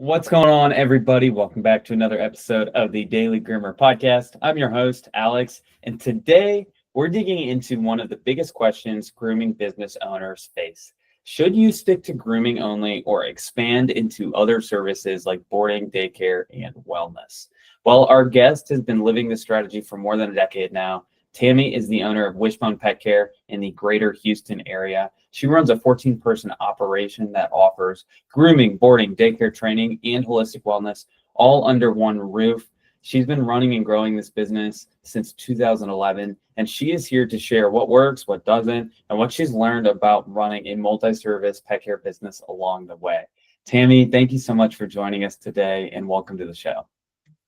What's going on, everybody? Welcome back to another episode of the Daily Groomer podcast. I'm your host, Alex, and today we're digging into one of the biggest questions grooming business owners face. Should you stick to grooming only or expand into other services like boarding, daycare, and wellness? Well, our guest has been living this strategy for more than a decade now. Tammi is the owner of Wishbone Pet Care in the greater Houston area. She runs a 14-person operation that offers grooming, boarding, daycare training, and holistic wellness all under one roof. She's been running and growing this business since 2011, and she is here to share what works, what doesn't, and what she's learned about running a multi-service pet care business along the way. Tammi, thank you so much for joining us today, and welcome to the show.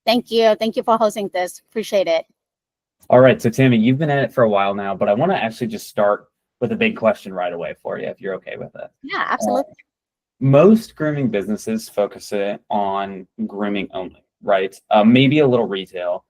Thank you. Thank you for hosting this. Appreciate it. All right, so Tammi, you've been at it for a while now, but I want to actually just start with a big question right away for you, if you're okay with it. Yeah, absolutely. Most grooming businesses focus it on grooming only, right? Maybe a little retail,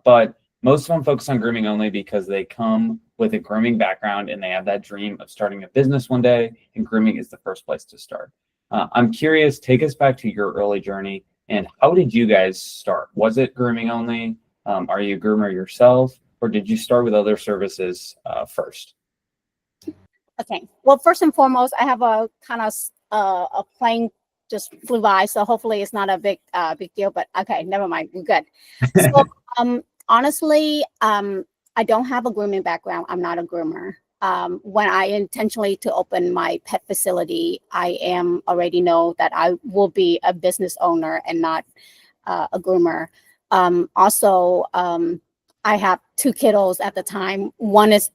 but most of them focus on grooming only because they come with a grooming background and they have that dream of starting a business one day, and grooming is the first place to start. I'm curious, take us back to your early journey, and how did you guys start? Was it grooming only? Are you a groomer yourself, or did you start with other services first? Okay. Well, first and foremost, I have a kind of a plane just flew by, so hopefully it's not a big deal. But okay, never mind. We're good. So, honestly, I don't have a grooming background. I'm not a groomer. When I intentionally to open my pet facility, I am already know that I will be a business owner and not a groomer. Also, I have two kiddos at the time. One was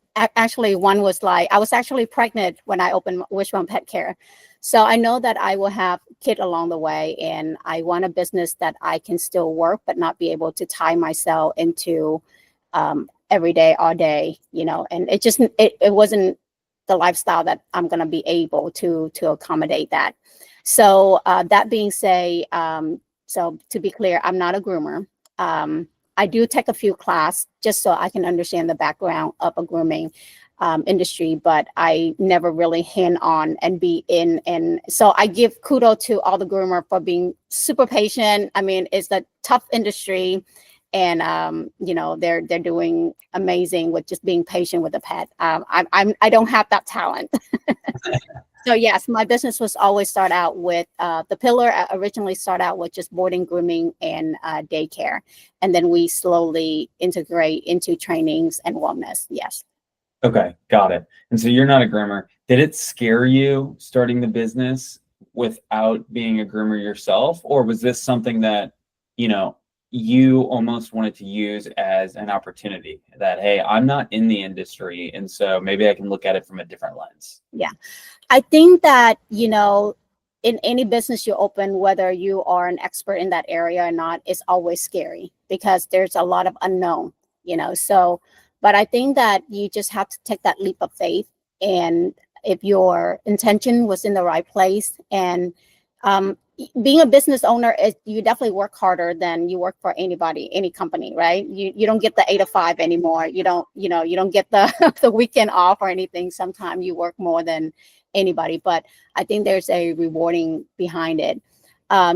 like, I was actually pregnant when I opened Wishbone Pet Care. So I know that I will have kid along the way, and I want a business that I can still work, but not be able to tie myself into every day, all day, and it wasn't the lifestyle that I'm going to be able to accommodate that. So that being said, so to be clear, I'm not a groomer. I do take a few classes just so I can understand the background of a grooming industry, but I never really hand-on and be in. And so I give kudos to all the groomer for being super patient. I mean, it's a tough industry, and they're doing amazing with just being patient with the pet. I don't have that talent. So yes, my business was always start out with the pillar. Originally start out with just boarding, grooming, and daycare, and then we slowly integrate into trainings and wellness. Yes. Okay, got it. And so you're not a groomer. Did it scare you starting the business without being a groomer yourself, or was this something that you almost wanted to use as an opportunity that, hey, I'm not in the industry, and so maybe I can look at it from a different lens? Yeah. I think that, in any business you open, whether you are an expert in that area or not, it's always scary because there's a lot of unknown, so, but I think that you just have to take that leap of faith. And if your intention was in the right place, and being a business owner, you definitely work harder than you work for anybody, any company, right? You don't get the 8 to 5 anymore. You don't get the the weekend off or anything. Sometimes you work more than anybody, but I think there's a rewarding behind it.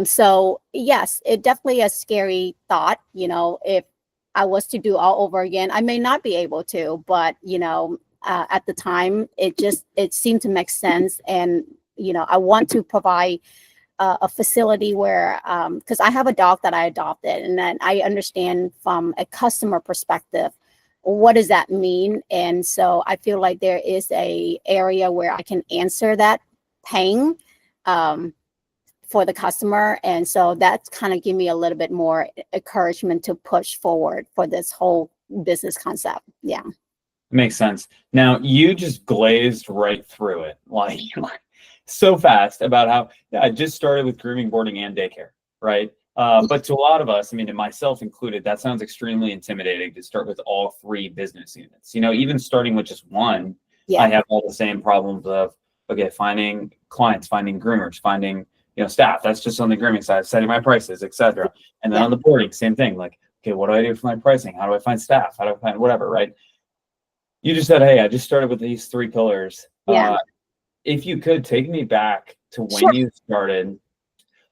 So yes, it definitely a scary thought. If I was to do all over again, I may not be able to, but at the time, it seemed to make sense, and I want to provide a facility where, because I have a dog that I adopted, and then I understand from a customer perspective, what does that mean? And so I feel like there is a area where I can answer that pain for the customer. And so that's kind of give me a little bit more encouragement to push forward for this whole business concept. Yeah. Makes sense. Now, you just glazed right through it, like so fast about how I just started with grooming, boarding, and daycare, right? But to a lot of us, I mean, and myself included, that sounds extremely intimidating to start with all 3 business units. Even starting with just one, I have all the same problems of, okay, finding clients, finding groomers, finding staff. That's just on the grooming side, setting my prices, etc. And then on the boarding, same thing. Like, okay, what do I do for my pricing? How do I find staff? How do I find whatever, right? You just said, hey, I just started with these 3 pillars. If you could take me back to when you started,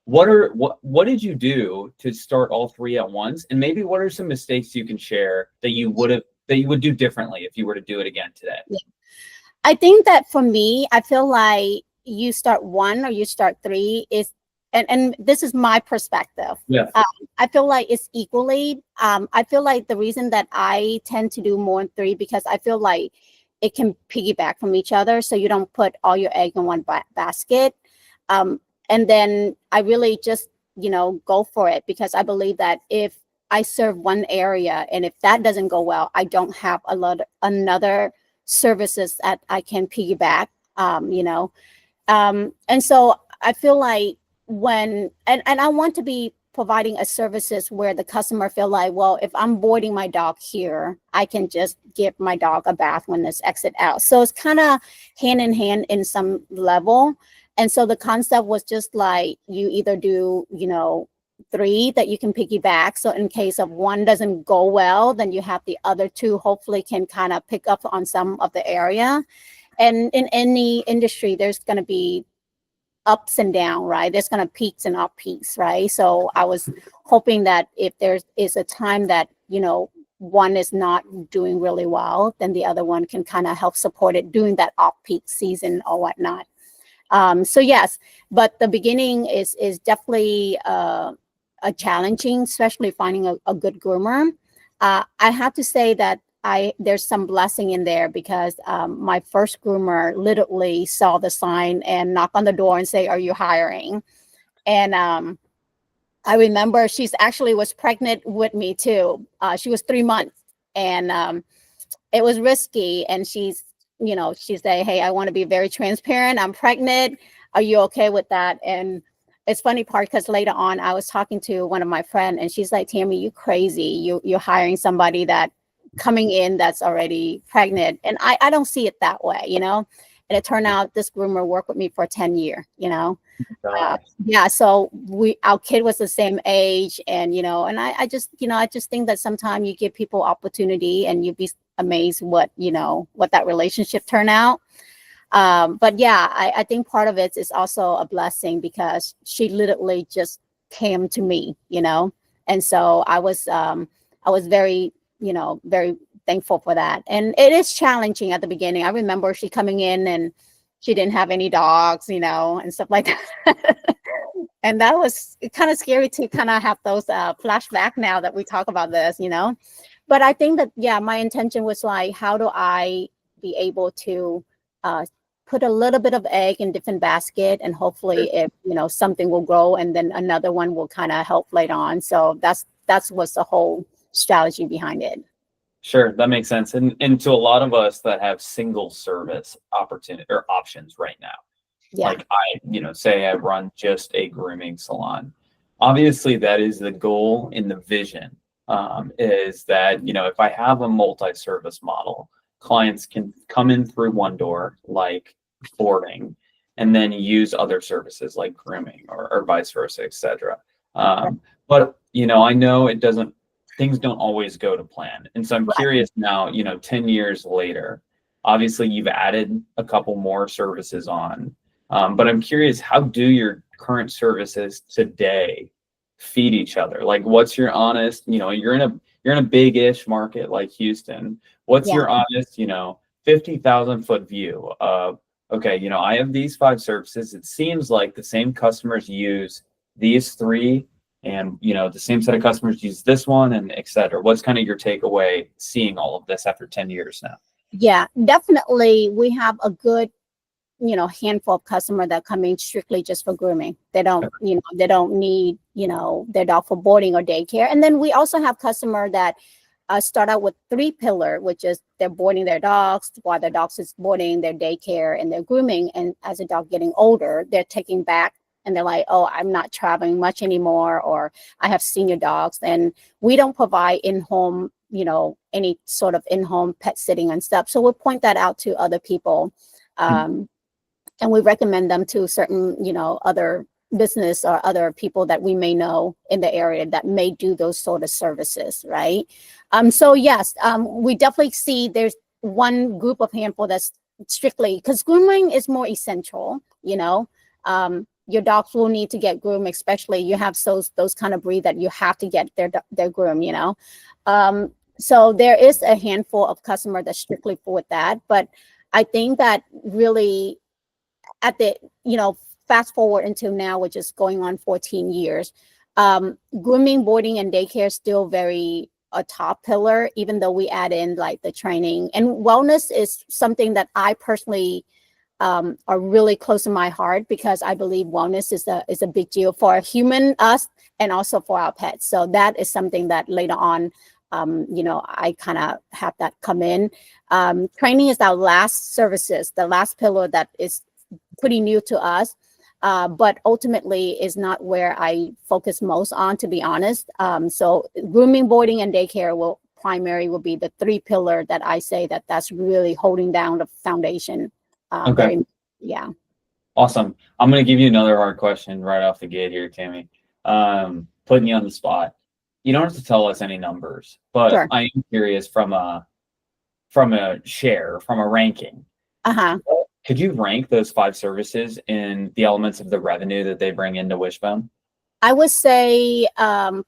what did you do to start all three at once? And maybe what are some mistakes you can share that you would do differently if you were to do it again today? Yeah. I think that for me, I feel like you start one or you start three is, and this is my perspective. Yeah. I feel like it's equally. I feel like the reason that I tend to do more than three, because I feel like it can piggyback from each other. So you don't put all your egg in one basket. And then I really just, go for it, because I believe that if I serve one area and if that doesn't go well, I don't have another services that I can piggyback, and so I feel like and I want to be providing a services where the customer feel like, well, if I'm boarding my dog here, I can just give my dog a bath when it's exit out. So it's kind of hand in hand in some level. And so the concept was just like, you either do, three that you can piggyback. So in case of one doesn't go well, then you have the other two hopefully can kind of pick up on some of the area. And in any industry, there's going to be ups and down, right? There's going to peaks and off peaks, right? So I was hoping that if there is a time that, one is not doing really well, then the other one can kind of help support it during that off peak season or whatnot. So yes, but the beginning is definitely a challenging, especially finding a good groomer. I have to say that there's some blessing in there, because my first groomer literally saw the sign and knocked on the door and say, "Are you hiring?" And I remember she's actually was pregnant with me too. She was 3 months, and it was risky. And she said, "Hey, I want to be very transparent. I'm pregnant. Are you okay with that?" And it's funny part, because later on I was talking to one of my friends, and she's like, "Tammy, you crazy. You're hiring somebody that coming in that's already pregnant." And I don't see it that way, And it turned out this groomer worked with me for 10 years, yeah. So our kid was the same age, and I just think that sometimes you give people opportunity and you'd be amazed what that relationship turned out. But yeah, I think part of it is also a blessing, because she literally just came to me, and so I was very, very thankful for that. And it is challenging at the beginning. I remember she coming in and she didn't have any dogs, and stuff like that. And that was kind of scary to kind of have those flashback now that we talk about this, But I think that, yeah, my intention was like, how do I be able to put a little bit of egg in different basket, and hopefully if, something will grow and then another one will kind of help later on. So that's what's the whole strategy behind it. Sure, that makes sense. And to a lot of us that have single service opportunity or options right now, like I, say I run just a grooming salon. Obviously, that is the goal in the vision, is that, if I have a multi-service model, clients can come in through one door, like boarding, and then use other services like grooming or vice versa, etc. But, I know things don't always go to plan. And so I'm curious now, 10 years later, obviously you've added a couple more services on, but I'm curious, how do your current services today feed each other? Like, what's your honest, you're in a big-ish market like Houston. What's your honest, 50,000 foot view of, okay, I have these 5 services. It seems like the same customers use these 3, and the same set of customers use this one, and et cetera. What's kind of your takeaway seeing all of this after 10 years now? Yeah, definitely. We have a good, handful of customers that come in strictly just for grooming. They don't, they don't need, their dog for boarding or daycare. And then we also have customers that start out with 3 pillar, which is they're boarding their dogs while their dogs is boarding, their daycare and their grooming. And as a dog getting older, they're taking back, and they're like, "Oh, I'm not traveling much anymore," or "I have senior dogs." And we don't provide in-home, any sort of in-home pet sitting and stuff. So we'll point that out to other people. And we recommend them to certain, other business or other people that we may know in the area that may do those sort of services, right? So yes, we definitely see there's one group of handful that's strictly, because grooming is more essential, your dogs will need to get groomed, especially you have those kind of breed that you have to get their groom, you know. So there is a handful of customer that's strictly for that, but I think that really at the, you know, fast forward until now, which is going on 14 years, grooming, boarding, and daycare is still very a top pillar, even though we add in like the training and wellness is something that I personally are really close to my heart, because I believe wellness is a big deal for a human, us, and also for our pets. So that is something that later on, you know, I kind of have that come in. Training is our last services, the last pillar that is pretty new to us, but ultimately is not where I focus most on, to be honest. So grooming, boarding, and daycare will be the three pillar that I say that's really holding down the foundation. Okay. Yeah. Awesome. I'm going to give you another hard question right off the gate here, Tammi. Putting you on the spot. You don't have to tell us any numbers, but Sure. I am curious from a share, from a ranking. Could you rank those 5 services in the elements of the revenue that they bring into Wishbone? I would say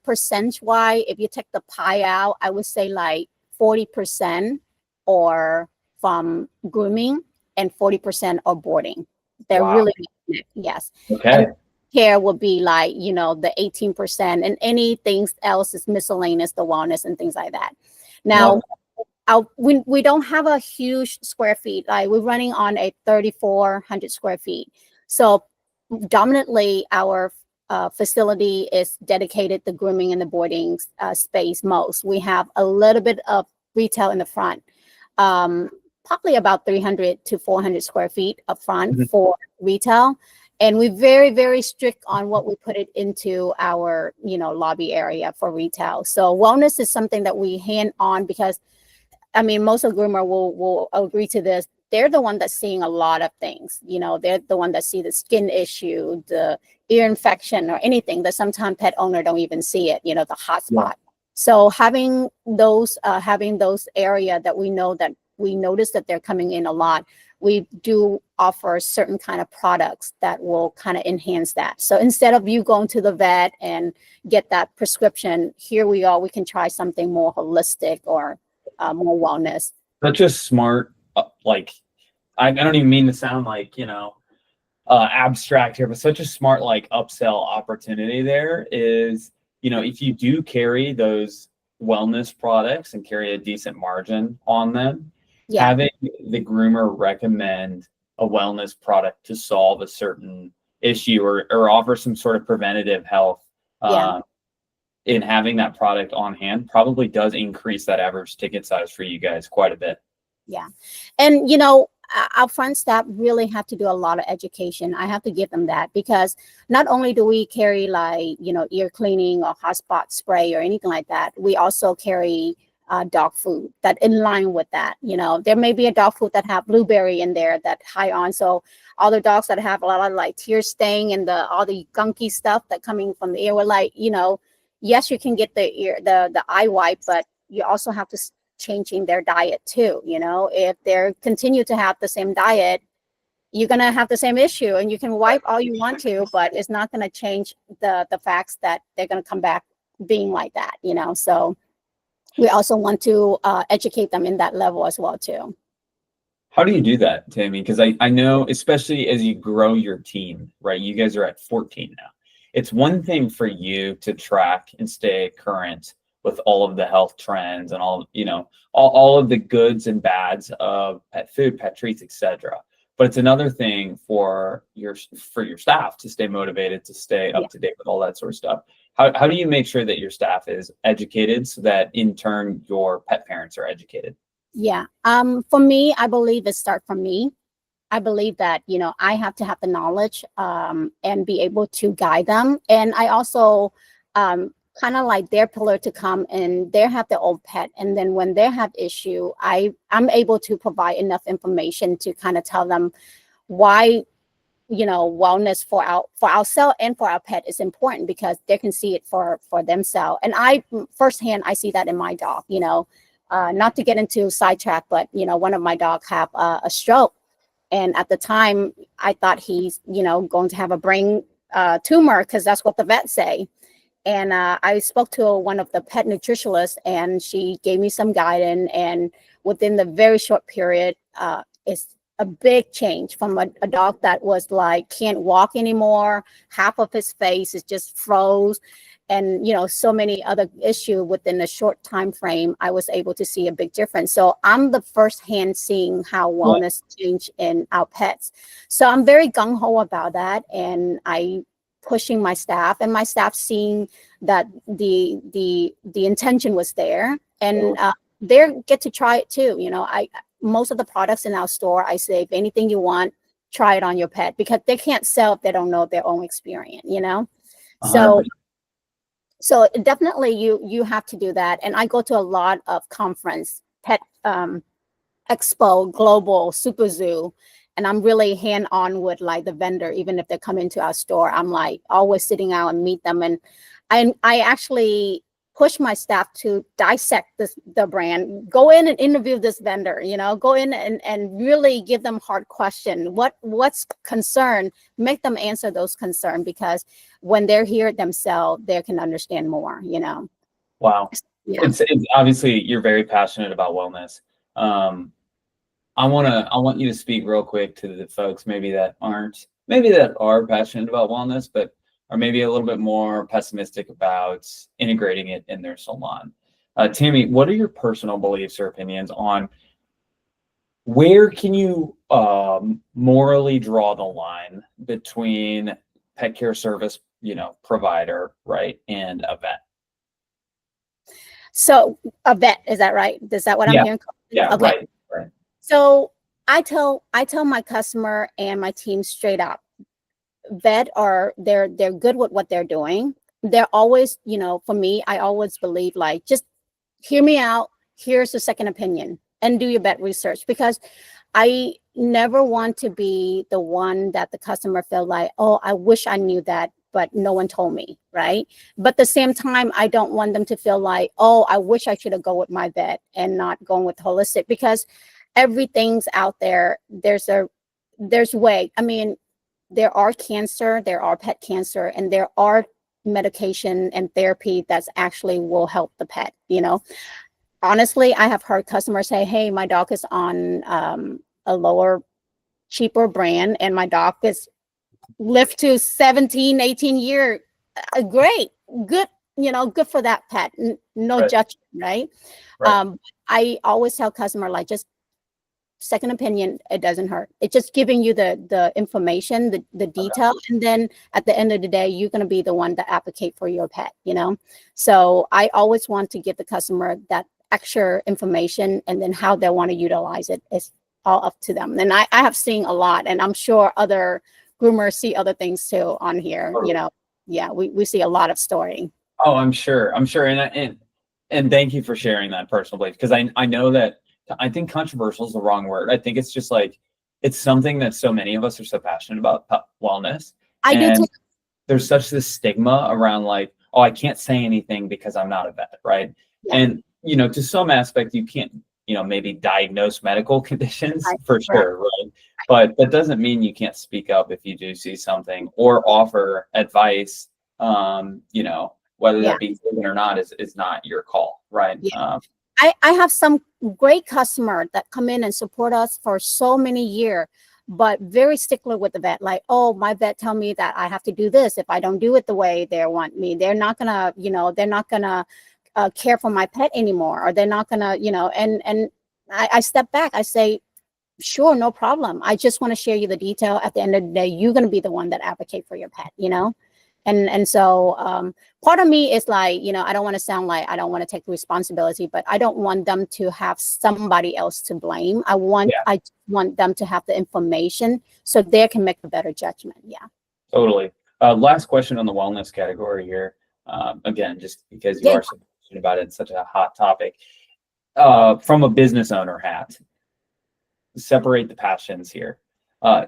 percentage-wise, if you take the pie out, I would say like 40% or from grooming and 40% are boarding. They're Wow. really, yes. Okay. And care will be like, you know, the 18%, and anything else is miscellaneous, the wellness and things like that. Now, we don't have a huge square feet. Like we're running on a 3,400 square feet. So dominantly our facility is dedicated to grooming and the boarding space most. We have a little bit of retail in the front, probably about 300 to 400 square feet up front for retail. And we're very, very strict on what we put it into our, you know, lobby area for retail. So wellness is something that we hand on, because I mean, most of groomer will agree to this. They're the one that's seeing a lot of things. You know, they're the one that see the skin issue, the ear infection, or anything that sometimes pet owner don't even see it, you know, the hot spot. Yeah. So having those area that we notice that they're coming in a lot, we do offer certain kind of products that will kind of enhance that. So instead of you going to the vet and get that prescription, here we are, we can try something more holistic or more wellness. Such a smart, like, I don't even mean to sound like, you know, abstract here, but such a smart, like, upsell opportunity there is, you know, if you do carry those wellness products and carry a decent margin on them, having the groomer recommend a wellness product to solve a certain issue or offer some sort of preventative health, in having that product on hand probably does increase that average ticket size for you guys quite a bit. Yeah. And, you know, our front staff really have to do a lot of education. I have to give them that, because not only do we carry like, you know, ear cleaning or hot spot spray or anything like that, we also carry dog food that in line with that. You know, there may be a dog food that have blueberry in there that high on. So all the dogs that have a lot of like tear stain and all the gunky stuff that coming from the ear, we're like, you know, yes, you can get the eye wipe, but you also have to changing their diet too. You know, if they continue to have the same diet, you're going to have the same issue, and you can wipe all you want to, but it's not going to change the facts that they're going to come back being like that, you know. So we also want to educate them in that level as well too. How do you do that, Tammi? Because I know, especially as you grow your team, right? You guys are at 14 now. It's one thing for you to track and stay current with all of the health trends and all, you know, all of the goods and bads of pet food, pet treats, etc. But it's another thing for your staff to stay motivated, to stay up to date with all that sort of stuff. How do you make sure that your staff is educated so that in turn your pet parents are educated? Yeah. For me, I believe it starts from me. I believe that, you know, I have to have the knowledge and be able to guide them. And I also kind of like their pillar to come and they have their own pet. And then when they have issue, I'm able to provide enough information to kind of tell them why, you know, wellness for ourselves and for our pet is important, because they can see it for themselves. And I firsthand, I see that in my dog, you know, not to get into sidetrack, but, you know, one of my dogs have a stroke. And at the time, I thought he's, you know, going to have a brain tumor, because that's what the vets say. And I spoke to one of the pet nutritionists, and she gave me some guidance. And within the very short period, it's a big change from a dog that was like can't walk anymore. Half of his face is just froze, and so many other issues within a short time frame. I was able to see a big difference. So I'm the first hand seeing how wellness change in our pets. So I'm very gung ho about that, and I pushing my staff, and my staff seeing that the intention was there, and they get to try it too. Most of the products in our store, I say, if anything you want, try it on your pet, because they can't sell if they don't know their own experience. So definitely you have to do that. And I go to a lot of conference, pet expo, global, super zoo, and I'm really hand-on with like the vendor. Even if they come into our store, I'm like always sitting out and meet them. And I actually push my staff to dissect the brand, go in and interview this vendor, go in and really give them hard question. What's concern, make them answer those concerns, because when they're here themselves, they can understand more, Wow. Yeah. It's obviously you're very passionate about wellness. I want you to speak real quick to the folks maybe that are passionate about wellness, but are maybe a little bit more pessimistic about integrating it in their salon. Tammi, what are your personal beliefs or opinions on where can you morally draw the line between pet care service, provider, right, and a vet? So a vet, is that right? Is that what I'm hearing? Yeah, okay. Right. So I tell my customer and my team straight up, vet they're good with what they're doing. They're always, for me, I always believe like, just hear me out. Here's a second opinion, and do your vet research, because I never want to be the one that the customer feel like, oh, I wish I knew that, but no one told me, right? But at the same time, I don't want them to feel like, oh, I wish I should have gone with my vet and not going with holistic, because everything's out there. There's way. I mean, there are cancer, there are pet cancer, and there are medication and therapy that's actually will help the pet. Honestly, I have heard customers say, hey, my dog is on a lower, cheaper brand, and my dog is lived to 17, 18 years. Great, good, good for that pet. No Right. judgment, right? I always tell customer, like, just second opinion, it doesn't hurt. It's just giving you the information, the detail, and then at the end of the day, you're going to be the one that advocate for your pet, So I always want to give the customer that extra information, and then how they want to utilize it is all up to them. And I have seen a lot, and I'm sure other groomers see other things too on here. Yeah, we see a lot of story. Oh, I'm sure. And thank you for sharing that personal belief, because I know that, I think controversial is the wrong word. I think it's just like, it's something that so many of us are so passionate about, wellness. I do too. There's such this stigma around like, oh, I can't say anything because I'm not a vet, right? Yeah. And, to some aspect, you can't, maybe diagnose medical conditions for sure, right? But that doesn't mean you can't speak up if you do see something, or offer advice, whether that be taken or not is not your call, right? Yeah. I have some great customer that come in and support us for so many years, but very stickler with the vet. Like, oh, my vet tell me that I have to do this. If I don't do it the way they want me, they're not gonna, they're not gonna care for my pet anymore, or they're not gonna, and I step back. I say, sure, no problem. I just want to share you the detail. At the end of the day, you're gonna be the one that advocate for your pet, And so part of me is like, I don't want to sound like I don't want to take responsibility, but I don't want them to have somebody else to blame. I want them to have the information so they can make a better judgment. Yeah. Totally. Last question on the wellness category here. Again, just because you are so passionate about it, it's such a hot topic. From a business owner hat, separate the passions here.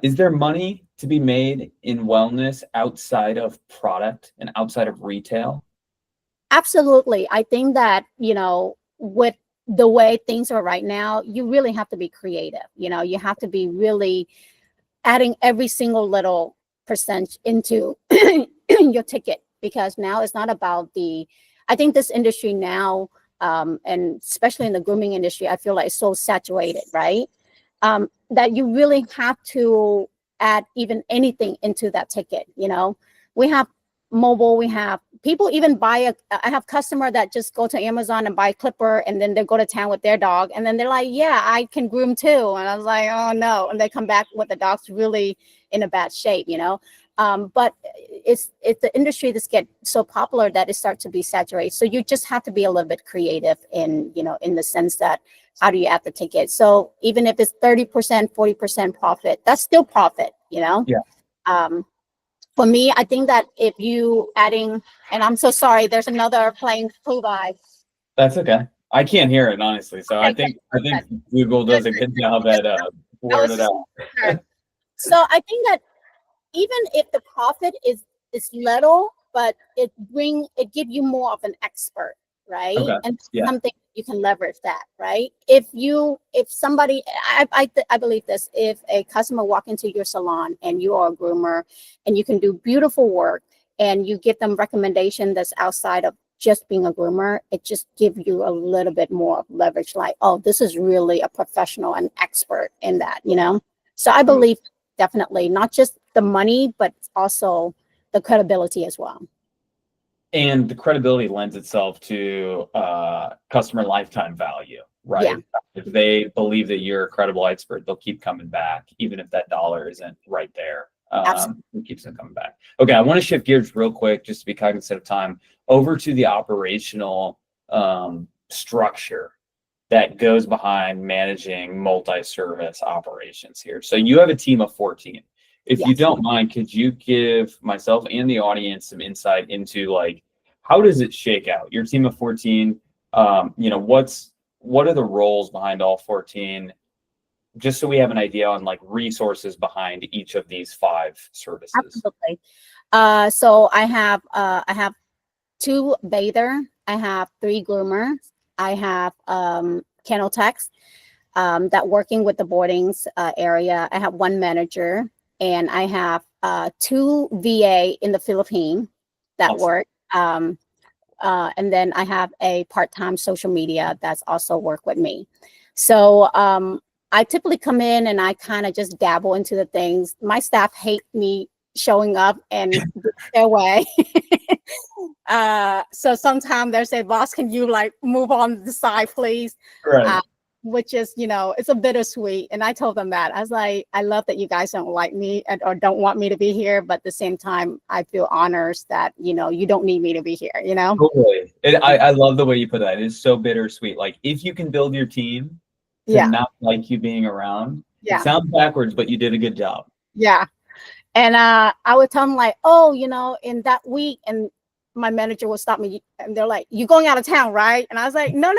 Is there money to be made in wellness outside of product and outside of retail? Absolutely. I think that, with the way things are right now, you really have to be creative. You have to be really adding every single little percent into your ticket, because now it's not about I think this industry now, and especially in the grooming industry, I feel like it's so saturated, right? That you really have to add even anything into that ticket. We have mobile, we have people even I have customer that just go to Amazon and buy a clipper, and then they go to town with their dog, and then they're like, yeah, I can groom too. And I was like, oh no. And they come back with the dog's really in a bad shape, but it's the industry that's get so popular that it starts to be saturated. So you just have to be a little bit creative in the sense that how do you add the ticket? So even if it's 30%, 40% profit, that's still profit, Yeah. For me, I think that if you adding, and I'm so sorry, there's another playing flu vibe. That's okay. I can't hear it honestly, so Okay, I think Google does a good job at wording it out. Sure. So I think that even if the profit is little, but it give you more of an expert, right? Okay. And Yeah. something you can leverage that, right? If somebody, I believe this, if a customer walk into your salon and you are a groomer and you can do beautiful work and you give them recommendation that's outside of just being a groomer, it just gives you a little bit more of leverage, like, oh, this is really a professional and expert in that, So I believe definitely not just the money, but also the credibility as well. And the credibility lends itself to customer lifetime value, right? Yeah. If they believe that you're a credible expert, they'll keep coming back, even if that dollar isn't right there. It keeps them coming back. Okay, I want to shift gears real quick, just to be cognizant of time, over to the operational structure that goes behind managing multi-service operations here. So you have a team of 14. If you don't mind, could you give myself and the audience some insight into, like, how does it shake out? Your team of 14, what are the roles behind all 14? Just so we have an idea on, like, resources behind each of these 5 services. Absolutely. So I have 2 bather, I have 3 groomers, I have kennel techs that working with the boardings area. I have 1 manager, and I have 2 VA in the Philippines that Awesome. work. And then I have a part-time social media that's also work with me. So I typically come in and I kind of just dabble into the things. My staff hate me showing up and their way. So sometimes they say, boss, can you like move on the side, please? Right. Which is, it's a bittersweet. And I told them that. I was like, I love that you guys don't like me or don't want me to be here. But at the same time, I feel honors that, you don't need me to be here, Totally. I love the way you put that. It is so bittersweet. Like, if you can build your team to not like you being around, it sounds backwards, but you did a good job. Yeah. And I would tell them like, oh, in that week, and my manager will stop me and they're like, you going out of town, right? And I was like, no.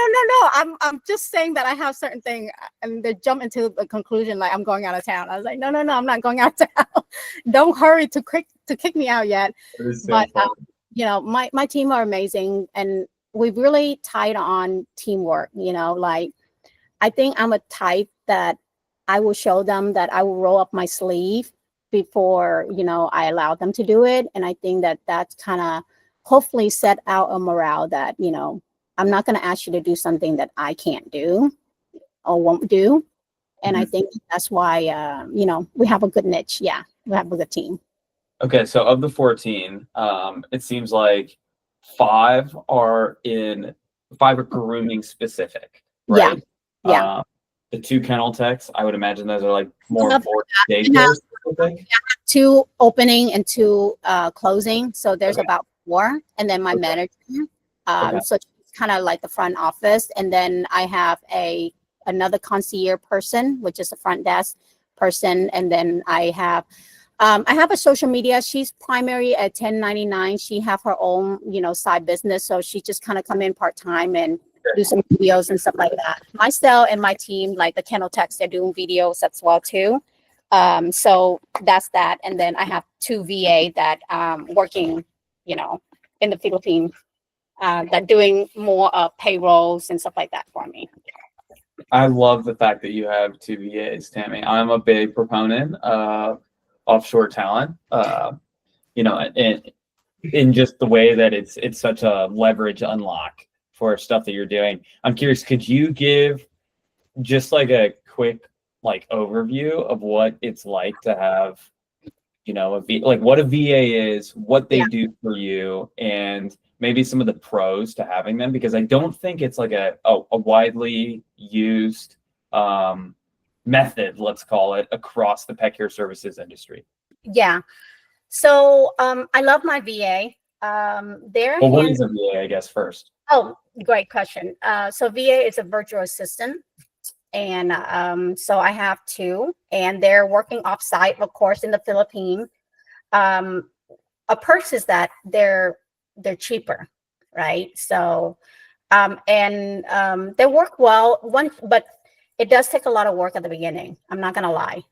I'm just saying that I have certain things. And they jump into the conclusion like I'm going out of town. I was like, no, I'm not going out of town. Don't hurry to kick me out yet. So but my team are amazing, and we really tied on teamwork. Like, I think I'm a type that I will show them that I will roll up my sleeve before I allow them to do it. And I think that that's kind of hopefully set out a morale that I'm not going to ask you to do something that I can't do or won't do. And I think that's why we have a good niche. Yeah, we have a good team. Okay, so of the 14, it seems like 5 are grooming specific, right? Yeah. The 2 kennel techs, I would imagine those are like more for daycare specific. 2 opening and 2 closing. So there's about 4. And then my manager. So it's kind of like the front office. And then I have another concierge person, which is a front desk person. And then I have a social media. She's primary at 1099. She have her own, side business. So she just kind of come in part-time and do some videos and stuff like that. Myself and my team, like the kennel techs, they're doing videos as well too. So that's that. And then I have 2 VA that working, in the Philippines, that doing more payrolls and stuff like that for me. I love the fact that you have 2 VAs, Tammy. I'm a big proponent of offshore talent. in just the way that it's such a leverage unlock for stuff that you're doing. I'm curious, could you give just like a quick like overview of what it's like to have, like what a VA is, what they do for you, and maybe some of the pros to having them? Because I don't think it's like a widely used method, let's call it, across the pet care services industry. Yeah. So I love my VA. Well, what is a VA, I guess, first? Oh, great question. So VA is a virtual assistant. And so I have two, and they're working offsite, of course, in the Philippines. A perk is that they're cheaper, right? So they work well. But it does take a lot of work at the beginning. I'm not gonna lie.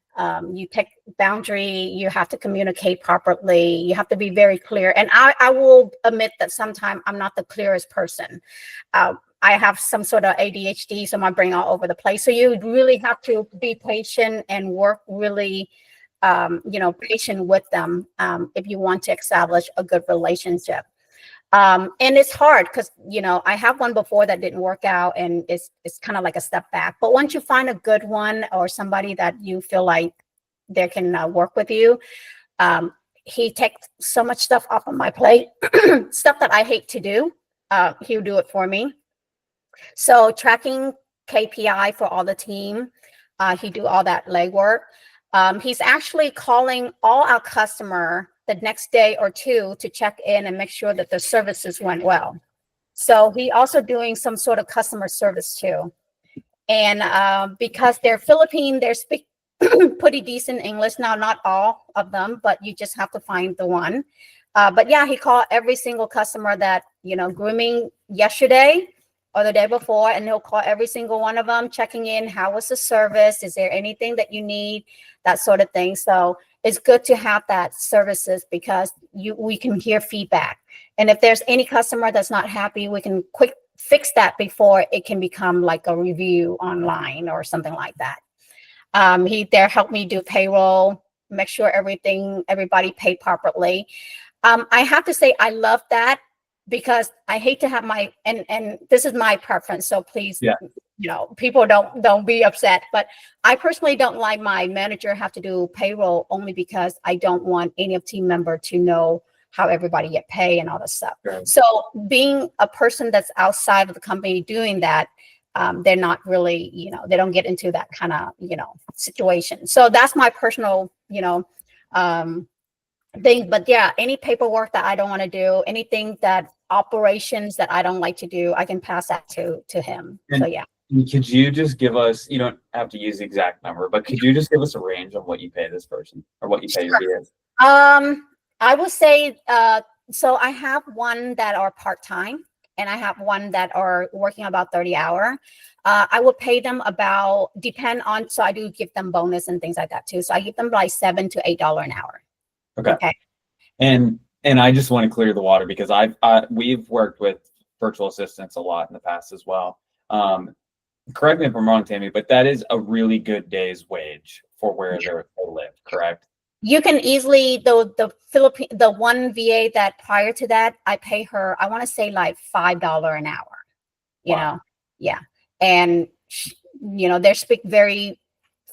You take boundary, you have to communicate properly, you have to be very clear. And I will admit that sometimes I'm not the clearest person. I have some sort of ADHD, so my brain all over the place. So you really have to be patient and work really, patient with them if you want to establish a good relationship. And it's hard because, I have one before that didn't work out, and it's kind of like a step back. But once you find a good one or somebody that you feel like they can work with you, he takes so much stuff off of my plate, stuff that I hate to do. He'll do it for me. So tracking KPI for all the team, he do all that legwork. He's actually calling all our customer the next day or two to check in and make sure that the services went well. So he also doing some sort of customer service too. And because they're Philippine, they speak pretty decent English. Now, not all of them, but you just have to find the one. But yeah, he called every single customer that, grooming yesterday or the day before, and he'll call every single one of them, checking in. How was the service? Is there anything that you need? That sort of thing. So it's good to have that services because we can hear feedback. And if there's any customer that's not happy, we can quick fix that before it can become like a review online or something like that. He helped me do payroll, make sure everybody paid properly. I have to say I love that, because I hate to have and this is my preference. So please, people don't be upset, but I personally don't like my manager have to do payroll, only because I don't want any of team member to know how everybody get paid and all this stuff. Right. So being a person that's outside of the company doing that, they're not really, they don't get into that kind of, situation. So that's my personal, thing. But yeah, any paperwork that I don't want to do, anything that operations that I don't like to do, I can pass that to him. And so yeah. Could you just give us, you don't have to use the exact number, but could you just give us a range of what you pay this person or what you pay your VAs? I would say, so I have one that are part-time and I have one that are working about 30 hours. I will pay them so I do give them bonus and things like that too. So I give them like $7 to $8 an hour. Okay. And I just want to clear the water, because we've worked with virtual assistants a lot in the past as well. Correct me if I'm wrong, Tammi, but that is a really good day's wage for where they live, correct? You can easily, the one VA that prior to that, I pay her, I want to say like $5 an hour, you know? Yeah. And, they speak very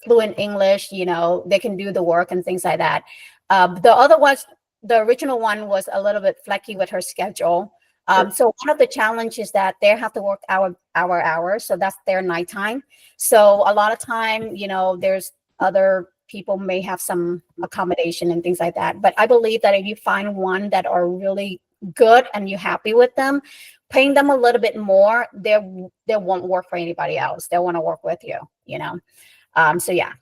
fluent English, they can do the work and things like that. The original one was a little bit flaky with her schedule. Sure. So one of the challenges is that they have to work hours. So that's their nighttime. So a lot of time, there's other people may have some accommodation and things like that. But I believe that if you find one that are really good and you're happy with them, paying them a little bit more, they won't work for anybody else. They want to work with you, So yeah.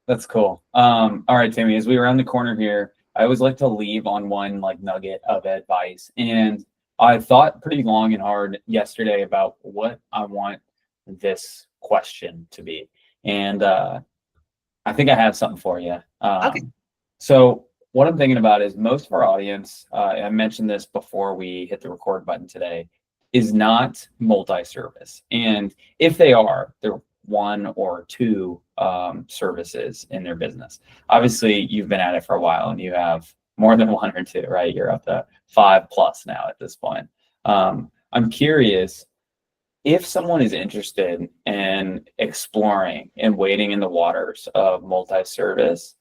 That's cool. All right, Tammi, as we round the corner here, I always like to leave on one like nugget of advice. And I thought pretty long and hard yesterday about what I want this question to be. And I think I have something for you. Okay. So what I'm thinking about is most of our audience, I mentioned this before we hit the record button today, is not multi-service. And if they are, they're one or two services in their business. Obviously, you've been at it for a while and you have more than 1 or 2, right? You're up to 5 plus now at this point. I'm curious, if someone is interested in exploring and wading in the waters of multi-service,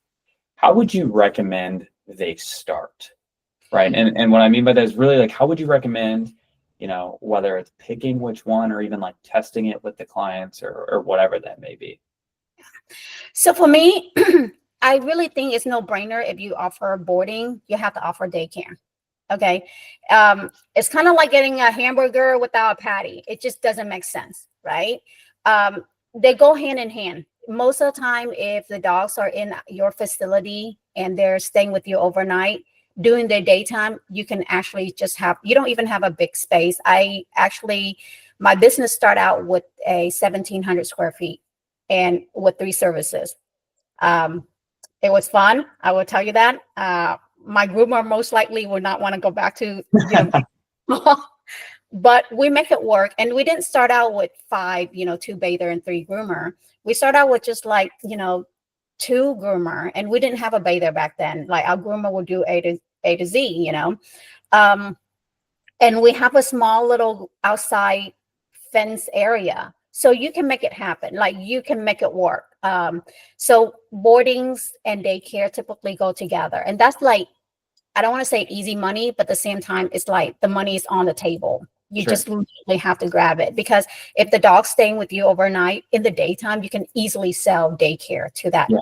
how would you recommend they start? Right. And what I mean by that is really like, how would you recommend, whether it's picking which one or even like testing it with the clients or whatever that may be? So for me, I really think it's no brainer. If you offer boarding, you have to offer daycare. Okay. It's kind of like getting a hamburger without a patty. It just doesn't make sense, right? They go hand in hand. Most of the time, if the dogs are in your facility and they're staying with you overnight, during the daytime, you can actually you don't even have a big space. My business started out with a 1,700 square feet and with 3 services. It was fun. I will tell you that. My groomer most likely would not want to go back to, but we make it work. And we didn't start out with 5, 2 bather and 3 groomer. We started out with just like, 2 groomer, and we didn't have a bather back then. Like our groomer would do A to Z, and we have a small little outside fence area. So you can make it happen. Like you can make it work. So boardings and daycare typically go together. And that's like, I don't want to say easy money, but at the same time, it's like the money is on the table. You Sure. just literally have to grab it, because if the dog's staying with you overnight in the daytime, you can easily sell daycare to that. Yeah.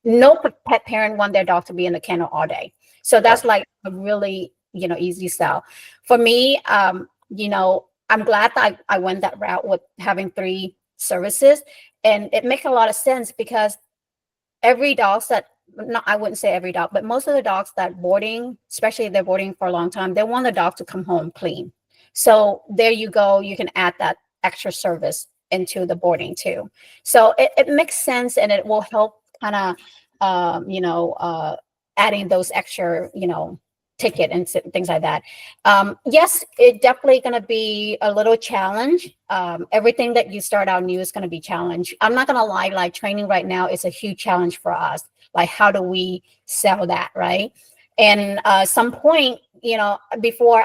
No pet parent want their dog to be in the kennel all day. So that's like a really, easy sell. For me, I'm glad that I went that route with having 3 services, and it makes a lot of sense because every dog I wouldn't say every dog, but most of the dogs that boarding, especially if they're boarding for a long time, they want the dog to come home clean. So there you go. You can add that extra service into the boarding too. So it makes sense, and it will help kind of, adding those extra, ticket and things like that. Yes, it's definitely going to be a little challenge. Everything that you start out new is going to be challenged. I'm not going to lie, like training right now is a huge challenge for us. Like, how do we sell that, right? And some point, before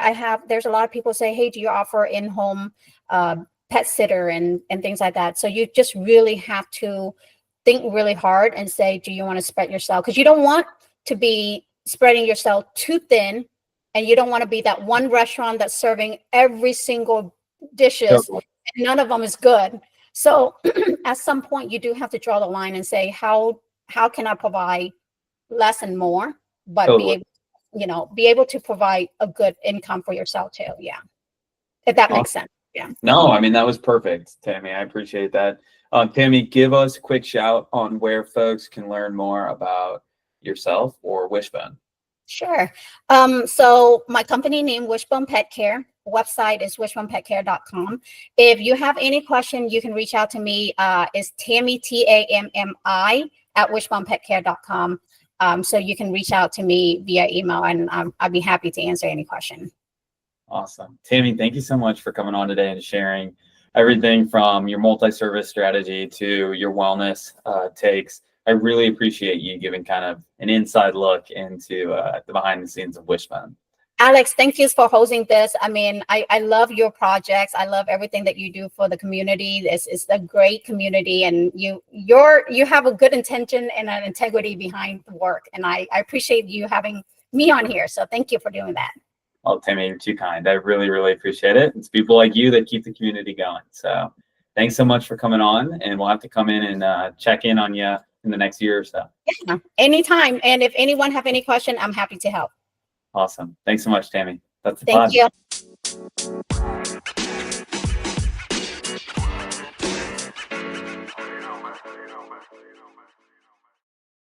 there's a lot of people say, hey, do you offer in-home pet sitter and things like that? So you just really have to think really hard and say, do you want to spread yourself? Because you don't want to be spreading yourself too thin, and you don't want to be that one restaurant that's serving every single dishes. Totally. And none of them is good. So at some point you do have to draw the line and say, how can I provide less and more, but totally. be able to provide a good income for yourself too. Yeah. If that makes sense. Yeah. No, I mean, that was perfect, Tammi. I appreciate that. Tammi, give us a quick shout on where folks can learn more about yourself or Wishbone. Sure. So my company name, Wishbone Pet Care. Website is wishbonepetcare.com. If you have any question, you can reach out to me. It's Tammi, TAMMI at wishbonepetcare.com. So you can reach out to me via email, and I'd be happy to answer any question. Awesome. Tammi, thank you so much for coming on today and sharing everything from your multi-service strategy to your wellness takes. I really appreciate you giving kind of an inside look into the behind the scenes of Wishbone. Alex, thank you for hosting this. I mean, I love your projects. I love everything that you do for the community. This is a great community, and you have a good intention and an integrity behind the work. And I appreciate you having me on here. So thank you for doing that. Oh, Tammi, you're too kind. I really, really appreciate it. It's people like you that keep the community going. So thanks so much for coming on, and we'll have to come in and check in on you in the next year or so. Yeah, anytime. And if anyone have any question, I'm happy to help. Awesome. Thanks so much, Tammi. That's the Thank pod. you.